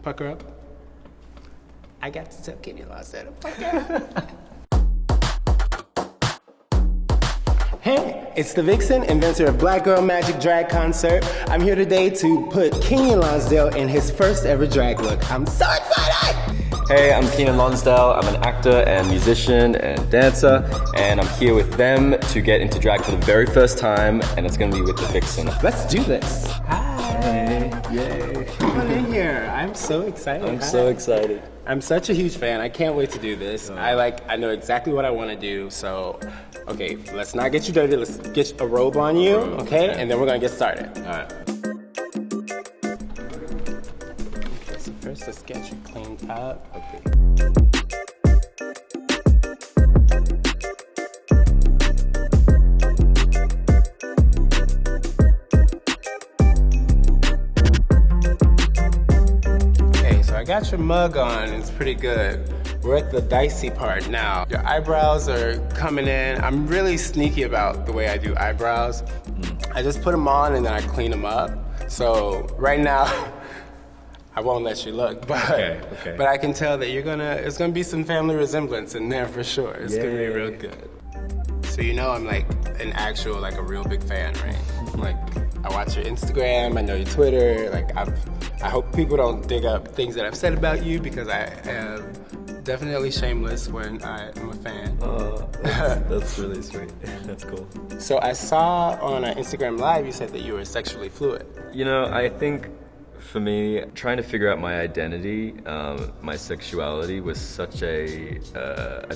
pucker up. I got to tell Kenny Lonsdale to pucker up. Hey, it's the Vixen, inventor of Black Girl Magic Drag Concert. I'm here today to put Kenyon Lonsdale in his first ever drag look. I'm so excited! Hey, I'm Kenyon Lonsdale. I'm an actor and musician and dancer, and I'm here with them to get into drag for the very first time, and it's gonna be with the Vixen. Let's do this. Hi. Yay. Come on in here. I'm so excited. I'm so excited. I'm such a huge fan. I can't wait to do this. I know exactly what I want to do. So, okay, let's not get you dirty. Let's get a robe on you, okay? And then we're gonna get started. All right. Okay, so first let's get you cleaned up. Okay. I got your mug on, it's pretty good. We're at the dicey part now. Your eyebrows are coming in. I'm really sneaky about the way I do eyebrows. I just put them on and then I clean them up. So right now, I won't let you look, but but I can tell that it's gonna be some family resemblance in there for sure. It's gonna be real good. So you know I'm like an actual, like a real big fan, right? Like I watch your Instagram, I know your Twitter, like I hope people don't dig up things that I've said about you because I am definitely shameless when I am a fan. That's really sweet. That's cool. So I saw on an Instagram Live you said that you were sexually fluid. You know, I think for me, trying to figure out my identity, my sexuality was such a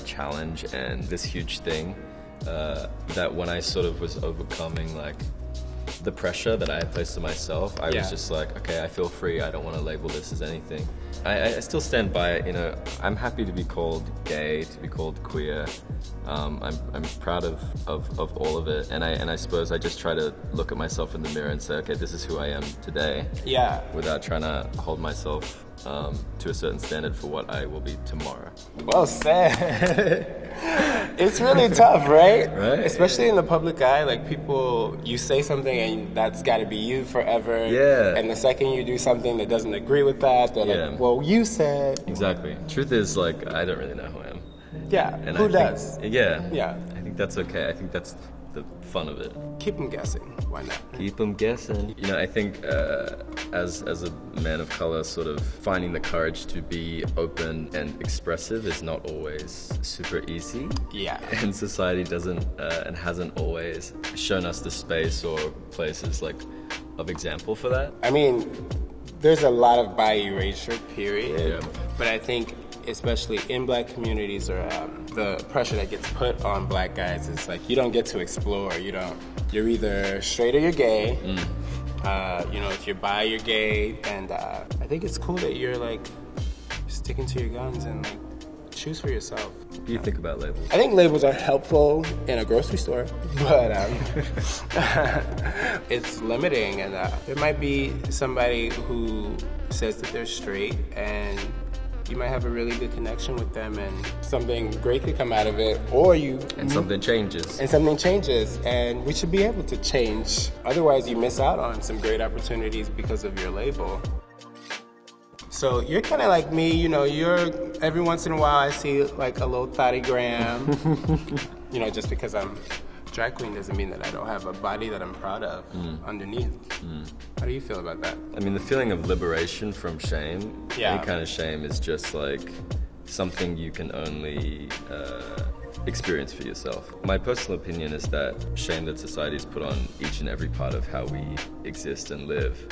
challenge and this huge thing that when I sort of was overcoming like the pressure that I had placed on myself, I was just like, okay, I feel free. I don't want to label this as anything. I still stand by it. You know, I'm happy to be called gay, to be called queer. I'm proud of all of it, and I suppose I just try to look at myself in the mirror and say, okay, this is who I am today. Yeah. Without trying to hold myself to a certain standard for what I will be tomorrow. Well said. It's really tough, right? Right. Especially in the public eye, like people, you say something and that's got to be you forever. Yeah. And the second you do something that doesn't agree with that, they're like, well, you said. Exactly. Truth is, like, I don't really know who I am. Yeah. And who does? Yeah. Yeah. I think that's okay. I think that's the fun of it. Keep them guessing. Why not? Keep them guessing. You know, I think as a man of color, sort of finding the courage to be open and expressive is not always super easy. Yeah. And society doesn't and hasn't always shown us the space or places like of example for that. I mean, there's a lot of by erasure, period. Yeah. But I think especially in black communities or the pressure that gets put on black guys is like you don't get to explore. You're either straight or you're gay. You know, if you're bi, you're gay. And I think it's cool that you're like sticking to your guns and like choose for yourself. What do you think about labels? I think labels are helpful in a grocery store, but it's limiting. And there might be somebody who says that they're straight and you might have a really good connection with them and something great could come out of it, or something changes. And something changes, and we should be able to change. Otherwise, you miss out on some great opportunities because of your label. So you're kind of like me, you know, every once in a while I see like a little thottygram, you know, just because I'm drag queen doesn't mean that I don't have a body that I'm proud of underneath. How do you feel about that? I mean, the feeling of liberation from shame, any kind of shame is just like something you can only experience for yourself. My personal opinion is that shame that society has put on each and every part of how we exist and live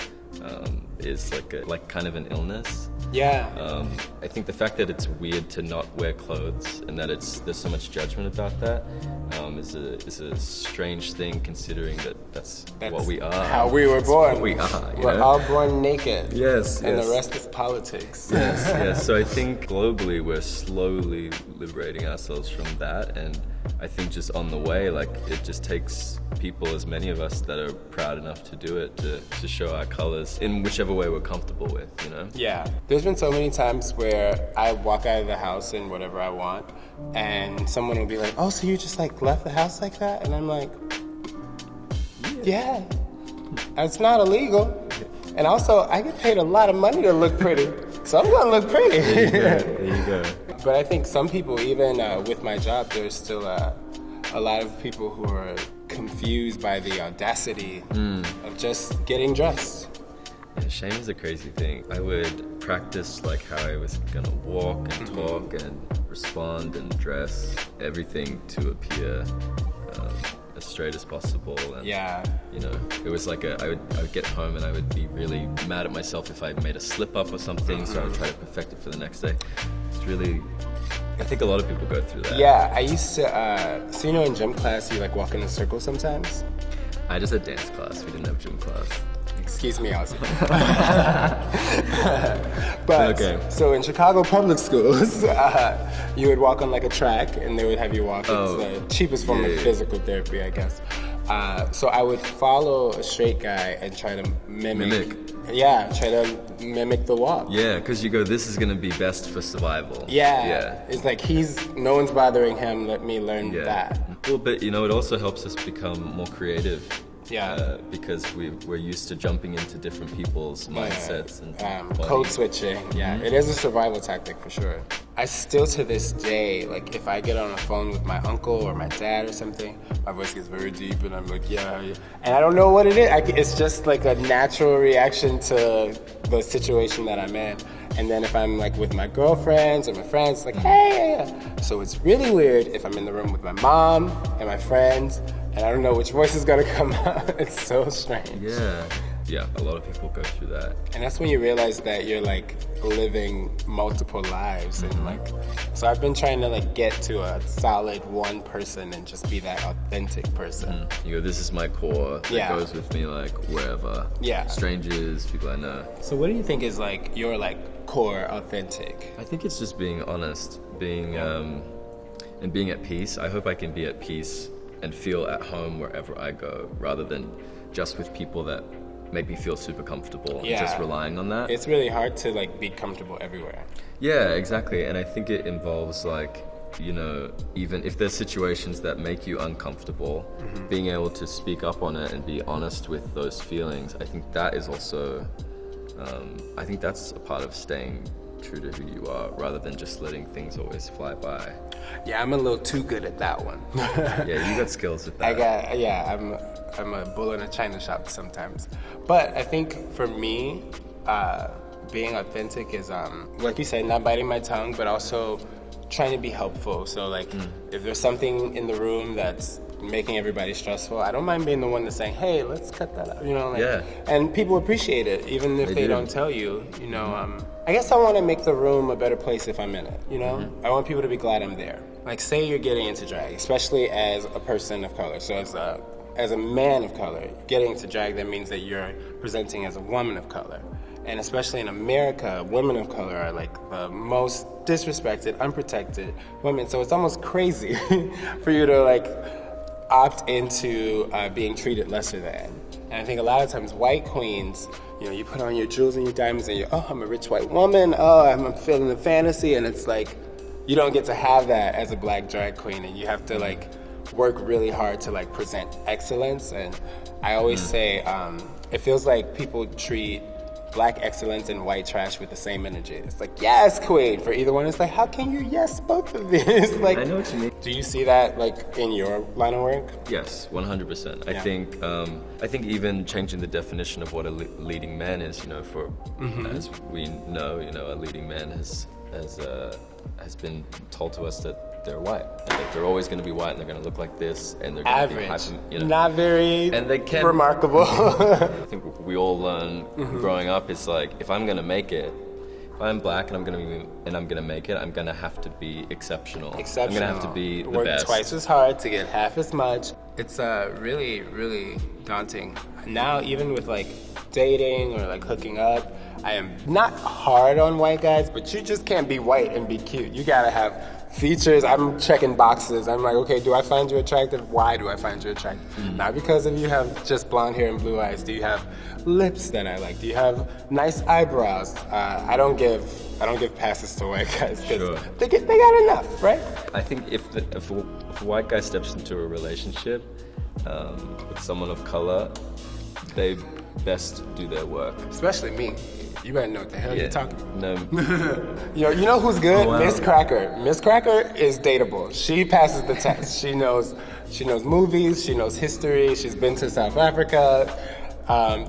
is like kind of an illness. Yeah. I think the fact that it's weird to not wear clothes and that there's so much judgment about that is a strange thing, considering that's what we are. How we were born. What we are. We're all born naked. Yes. And the rest is politics. Yes. Yes. So I think globally we're slowly liberating ourselves from that, and I think just on the way, like it just takes people, as many of us that are proud enough to do it, to show our colors in whichever way we're comfortable with, you know? Yeah. There's been so many times where I walk out of the house in whatever I want, and someone will be like, oh, so you just like left the house like that? And I'm like, yeah. It's not illegal. And also, I get paid a lot of money to look pretty. So I'm gonna look pretty. There you go. But I think some people, even with my job, there's still a lot of people who are confused by the audacity of just getting dressed. Yeah, shame is a crazy thing. I would practice like how I was gonna walk and talk and respond and dress, everything to appear as straight as possible. And, Yeah. you know, it was like I would get home and I would be really mad at myself if I made a slip up or something, so I would try to perfect it for the next day. It's really, I think a lot of people go through that. Yeah, I used to, so you know in gym class you like walk in a circle sometimes? I just had dance class, we didn't have gym class. Excuse me, Ozzy. But, Okay. so in Chicago public schools, you would walk on like a track and they would have you walk. Oh. It's the cheapest form Yeah, of yeah. physical therapy, I guess. So I would follow a straight guy and try to mimic. Yeah, try to mimic the walk. Yeah, because you go, this is gonna be best for survival. Yeah. Yeah. It's like no one's bothering him, let me learn Yeah. that. Well, but you know, it also helps us become more creative. Yeah. Because we're used to jumping into different people's mindsets and Code bodies. switching. Yeah, it is a survival tactic for sure. I still to this day, like if I get on a phone with my uncle or my dad or something, my voice gets very deep and I'm like, yeah. And I don't know what it is. It's just like a natural reaction to the situation that I'm in. And then if I'm like with my girlfriends or my friends, it's like, hey. So it's really weird if I'm in the room with my mom and my friends and I don't know which voice is gonna come out. It's so strange. Yeah, a lot of people go through that. And that's when you realize that you're like living multiple lives and like, so I've been trying to like get to a solid one person and just be that authentic person. You go, this is my core that Yeah. goes with me like wherever. Yeah. Strangers, people I know. So what do you think is like your like core authentic? I think it's just being honest, being and being at peace. I hope I can be at peace and feel at home wherever I go, rather than just with people that make me feel super comfortable and just relying on that. It's really hard to like be comfortable everywhere. Yeah, exactly. And I think it involves like, you know, even if there's situations that make you uncomfortable, being able to speak up on it and be honest with those feelings, I think that is also, I think that's a part of staying true to who you are rather than just letting things always fly by. Yeah, I'm a little too good at that one. Yeah, you got skills with that. I'm a bull in a china shop sometimes. But I think for me, being authentic is, like you said, not biting my tongue, but also trying to be helpful. So like, if there's something in the room that's making everybody stressful, I don't mind being the one that's saying, hey, let's cut that out, you know? Like, Yeah. And people appreciate it, even if They they do. don't tell you, you know? I guess I want to make the room a better place if I'm in it, you know? I want people to be glad I'm there. Like, say you're getting into drag, especially as a person of color. So as a man of color, getting into drag, that means that you're presenting as a woman of color. And especially in America, women of color are like the most disrespected, unprotected women. So it's almost crazy for you to like opt into being treated lesser than. And I think a lot of times white queens, you know, you put on your jewels and your diamonds and you're, oh, I'm a rich white woman, oh, I'm feeling the fantasy, and it's like, you don't get to have that as a black drag queen, and you have to like work really hard to like present excellence. And I always say, it feels like people treat black excellence and white trash with the same energy. It's like, yes, queen, for either one. It's like, how can you yes both of these? Like, I know what you mean. do you see that like in your line of work? Yes, 100%. Yeah. I think even changing the definition of what a leading man is, you know, for as we know, you know, a leading man has been told to us that they're white, and that they're always going to be white, and they're going to look like this, and they're going to be Average, you know. not very And they can- remarkable. I think we all learn growing up. It's like, if I'm going to make it, if I'm black and I'm gonna make it, I'm gonna have to be exceptional. Exceptional. I'm gonna have to be the Work best. twice as hard to get half as much. It's really, really daunting. Now, even with like dating or like hooking up, I am not hard on white guys, but you just can't be white and be cute. You gotta have features. I'm checking boxes. I'm like, okay, do I find you attractive? Why do I find you attractive? Not because if you have just blonde hair and blue eyes. Do you have lips that I like? Do you have nice eyebrows? I don't give passes to white guys because Sure. they got enough, right? I think if a white guy steps into a relationship with someone of color, they best do their work. Especially me. You better know what the hell you're talking about. No, You know who's good? Oh, wow. Miss Cracker. Miss Cracker is dateable. She passes the test. She knows movies. She knows history. She's been to South Africa.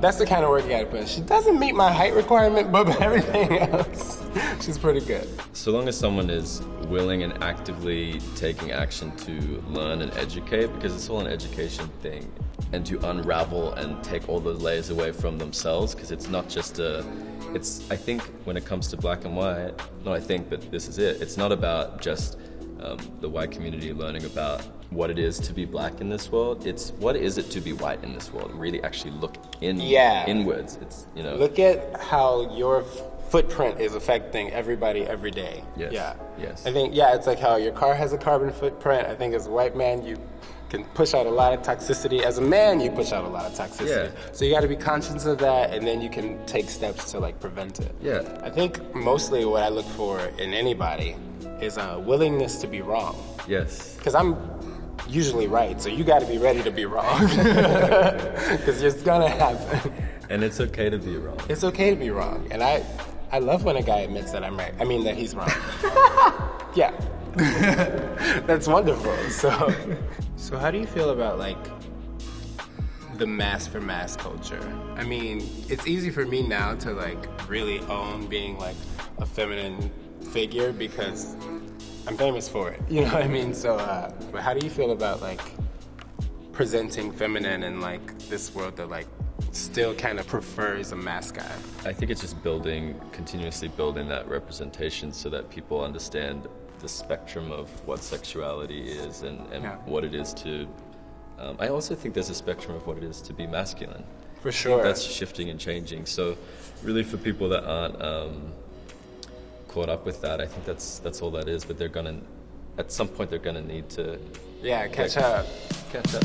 That's the kind of work you gotta put in. She doesn't meet my height requirement, but everything else, she's pretty good. so long as someone is willing and actively taking action to learn and educate, because it's all an education thing, and to unravel and take all those layers away from themselves, because it's not just I think when it comes to black and white, not I think, but this is it, it's not about just the white community learning about what it is to be black in this world. It's what is it to be white in this world, and really actually look inwards. It's, you know. Look at how your footprint is affecting everybody every day. Yes. Yeah. Yes. I think, it's like how your car has a carbon footprint. I think as a white man, you can push out a lot of toxicity. As a man, you push out a lot of toxicity. Yeah. So you got to be conscious of that, and then you can take steps to like prevent it. Yeah. I think mostly what I look for in anybody is a willingness to be wrong. Yes. Because I'm usually right, so you got to be ready to be wrong. Because it's gonna happen. And it's okay to be wrong. It's okay to be wrong, and I love when a guy admits that I'm right. I mean that he's wrong. Yeah, that's wonderful. So how do you feel about like the mass for mass culture? I mean, it's easy for me now to like really own being like a feminine figure because I'm famous for it. You know what I mean? So, but how do you feel about like presenting feminine in like this world that like still kind of prefers a mascot? I think it's just continuously building that representation so that people understand the spectrum of what sexuality is and what it is to. I also think there's a spectrum of what it is to be masculine. For sure. That's shifting and changing. So, really, for people that aren't caught up with that, I think that's all that is. But at some point, they're gonna need to. Yeah, catch up. Catch up.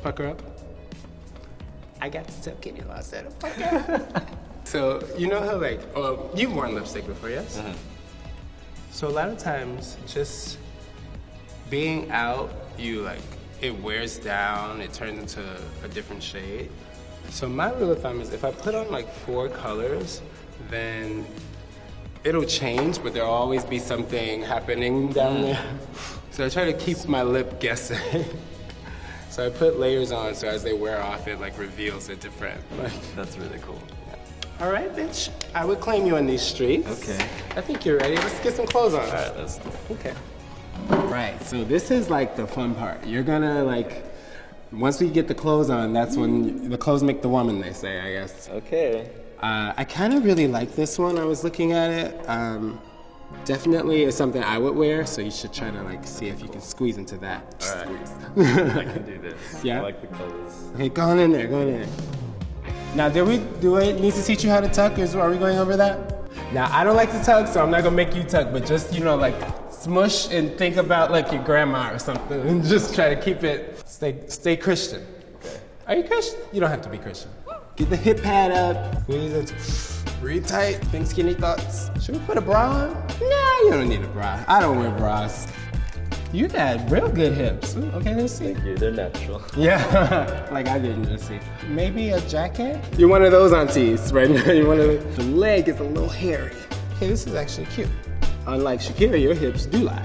Pucker up. I got to tell Kenny I said a pucker up. So you know how like you've worn lipstick before, yes? Mm-hmm. So a lot of times, just being out, it wears down. It turns into a different shade. So my rule of thumb is if I put on like 4 colors, then it'll change, but there'll always be something happening down there. So I try to keep my lip guessing. So I put layers on so as they wear off, it like reveals a different. That's really cool. All right, bitch. I would claim you on these streets. Okay. I think you're ready. Let's get some clothes on. All right, let's do it. Okay. Right. So this is like the fun part. You're gonna like, once we get the clothes on, that's when the clothes make the woman, they say, I guess. Okay. I kind of really like this one. I was looking at it. Definitely is something I would wear, so you should try to like see if you can squeeze into that. All right. I can do this. Yeah? I like the colors. Okay, go on in there, go on in there. Now, do I need to teach you how to tuck? Are we going over that? Now, I don't like to tuck, so I'm not gonna make you tuck, but just, like smush and think about like your grandma or something and just try to keep it, stay Christian. Okay. Are you Christian? You don't have to be Christian. Get the hip pad up, squeeze it, breathe tight, think skinny thoughts. Should we put a bra on? Nah, you don't need a bra. I don't wear bras. You got real good hips. Ooh, okay, let's see. Thank you, they're natural. Yeah, like I didn't just see. Maybe a jacket? You're one of those aunties right now. You're one of the leg is a little hairy. Okay, this is actually cute. Unlike Shakira, your hips do lie.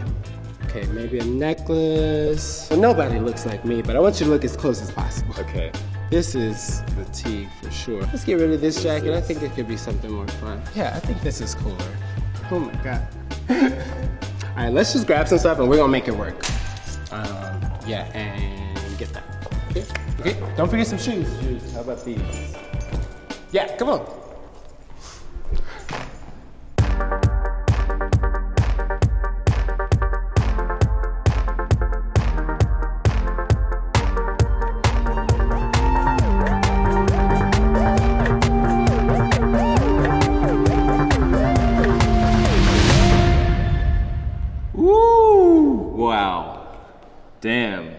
Okay, maybe a necklace. Well, nobody looks like me, but I want you to look as close as possible. Okay. This is the tee for sure. Let's get rid of this jacket. I think it could be something more fun. Yeah, I think this is cooler. Oh my God. All right, let's just grab some stuff and we're gonna make it work. Yeah, and get that. Okay, okay. Don't forget some shoes. How about these? Yeah, come on. Wow. Damn.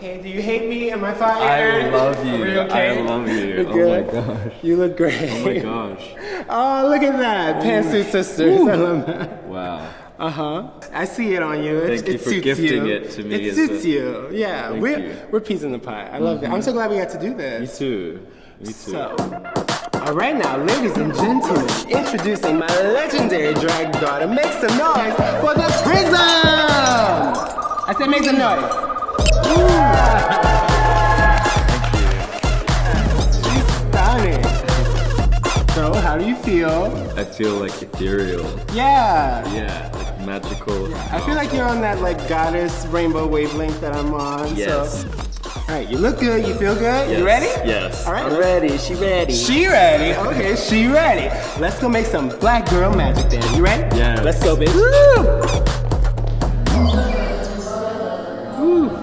okay? Do you hate me? Am I fired? I love you. Are we okay? I love you. You're Oh good? my gosh. You look great. Oh my gosh. Oh, look at that. Pantsuit Sisters. I love that. Wow. Uh-huh. I see it on you. Thank you it for suits gifting you. it to me It as suits a- you. Yeah. Thank we're you. we're peas in the pie. I love it. I'm so glad we got to do this. Me too. Me too. So, all right now, ladies and gentlemen, introducing my legendary drag daughter. Make some noise for the Prism! I said make some noise. She's stunning. So, how do you feel? I feel like ethereal. Yeah. Yeah, like magical. I feel like you're on that like goddess rainbow wavelength that I'm on. Yes. So. All right, you look good. You feel good. You ready? Yes. All right. I'm ready. She ready. She ready. Okay, she ready. Let's go make some black girl magic then. You ready? Yeah. Let's go, bitch. Woo! Woo.